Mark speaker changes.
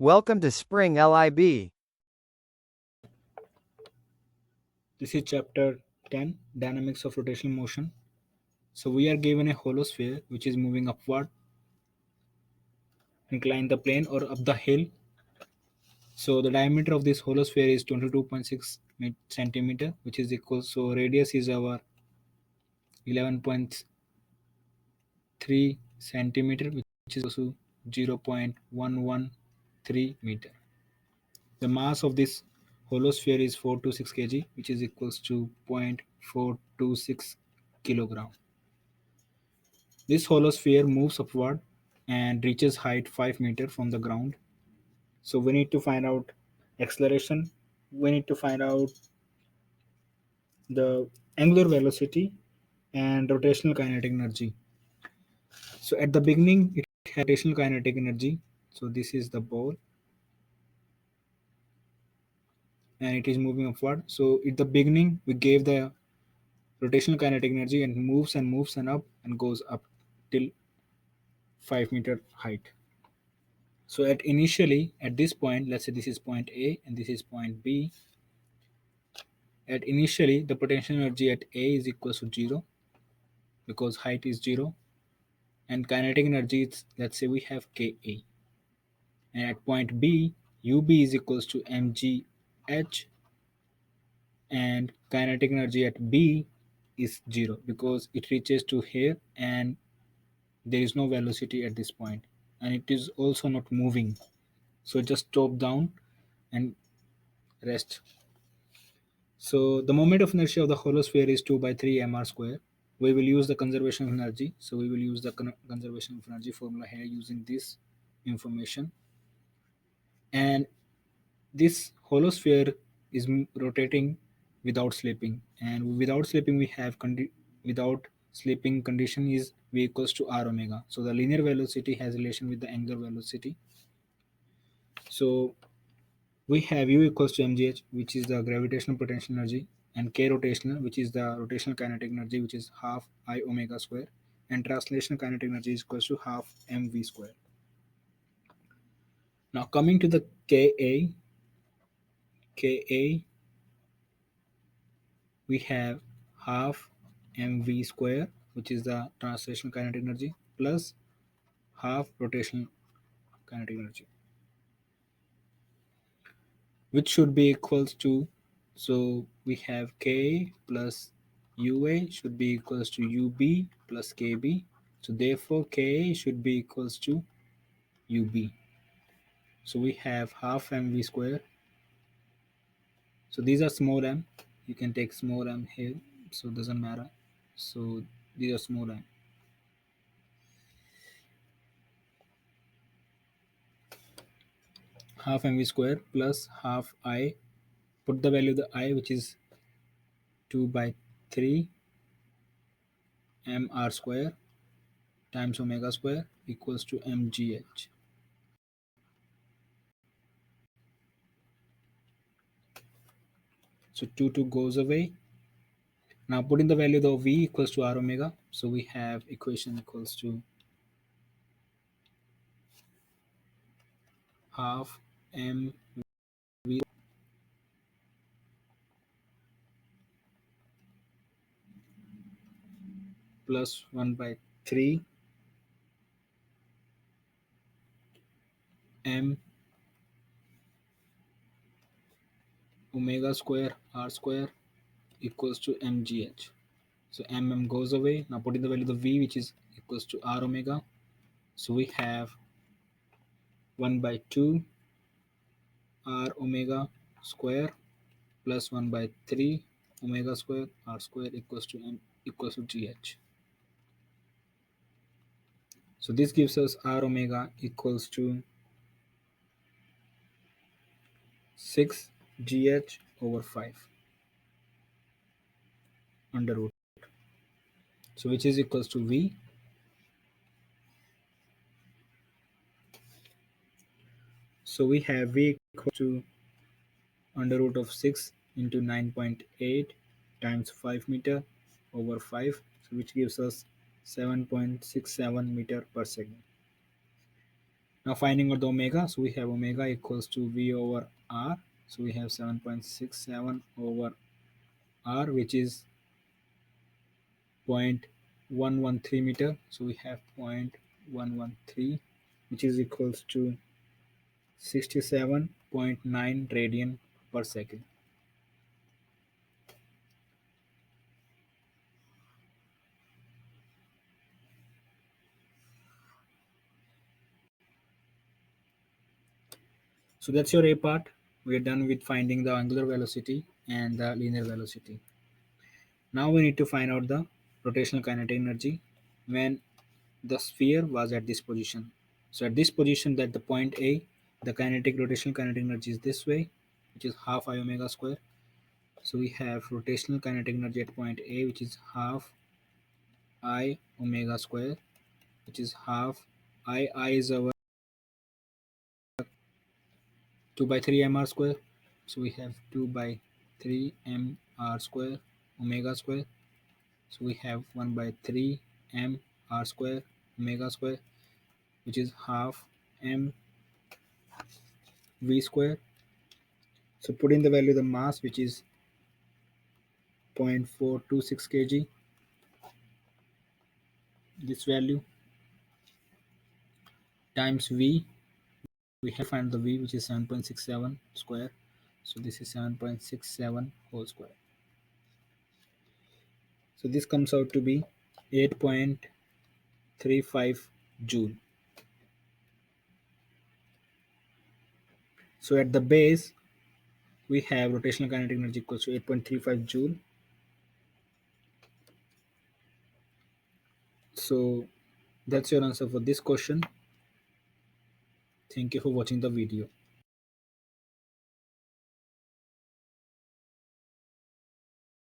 Speaker 1: Welcome to Spring LIB.
Speaker 2: This is chapter 10, Dynamics of Rotational Motion. So we are given a hollow sphere which is moving upward, incline the plane or up the hill. So the diameter of this hollow sphere is 22.6 centimeter, which is equal. So radius is our 11.3 centimeter, which is equal to 0.113 meter. The mass of this hollow sphere is 426 kg, which is equals to 0.426 kilogram. This hollow sphere moves upward and reaches height 5 meter from the ground. So we need to find out acceleration. We need to find out the angular velocity and rotational kinetic energy. So at the beginning, it had rotational kinetic energy. So this is the ball and it is moving upward. So at the beginning, we gave the rotational kinetic energy and moves and up and goes up till 5 meter height. So at initially at this point, let's say this is point A and this is point B. At initially the potential energy at A is equals to 0 because height is 0, and kinetic energy is, let's say we have Ka, and at point B UB is equals to mgh, and kinetic energy at B is 0 because it reaches to here and there is no velocity at this point and it is also not moving, so just stop down and rest. So the moment of inertia of the hollow sphere is 2 by 3 mr square. We will use the conservation of energy. So we will use the conservation of energy formula here using this information. And this hollow sphere is rotating without slipping. And without slipping, we have without slipping condition is v equals to r omega. So the linear velocity has relation with the angular velocity. So we have u equals to mgh, which is the gravitational potential energy, and k rotational, which is the rotational kinetic energy, which is half I omega square, and translational kinetic energy is equals to half mv square. Now coming to the Ka, we have half mv square, which is the translational kinetic energy, plus half rotational kinetic energy, which should be equals to, so we have K plus UA should be equals to UB plus KB. So therefore K should be equals to UB. So we have half mv square. So these are small m. You can take small m here, so it doesn't matter. So these are small m. Half mv square plus half I. Put the value of the I, which is 2 by 3 mr square times omega square equals to mgh. So 2 goes away. Now put in the value of v equals to r omega. So we have equation equals to half m v plus 1 by 3 m omega square r square equals to mgh. So goes away. Now put in the value of v, which is equals to r omega. So we have 1 by 2 r omega square plus 1 by 3 omega square r square equals to m equals to gh. So this gives us r omega equals to 6 gh over 5 under root. So which is equals to v. So we have v equal to under root of 6 into 9.8 times 5 meter over 5, so which gives us 7.67 meter per second. Now finding out the omega, so we have omega equals to V over R. So we have 7.67 over R, which is 0.113 meter. So we have 0.113, which is equals to 67.9 radian per second. So that's your A part. We're done with finding the angular velocity and the linear velocity. Now we need to find out the rotational kinetic energy when the sphere was at this position. So at this position, at the point A, the kinetic rotational kinetic energy is this way, which is half I omega square. So we have rotational kinetic energy at point A, which is half I omega square, which is half I is our 2 by 3 mr square. So we have 2 by 3 mr square omega square. So we have 1 by 3 m r square omega square, which is half m v square. So put in the value of the mass, which is 0.426 kg, this value, times v. We have to find the v, which is 7.67 square. So this is 7.67 whole square. So this comes out to be 8.35 joule. So at the base, we have rotational kinetic energy equals to 8.35 joule. So that's your answer for this question. Thank you for watching the video.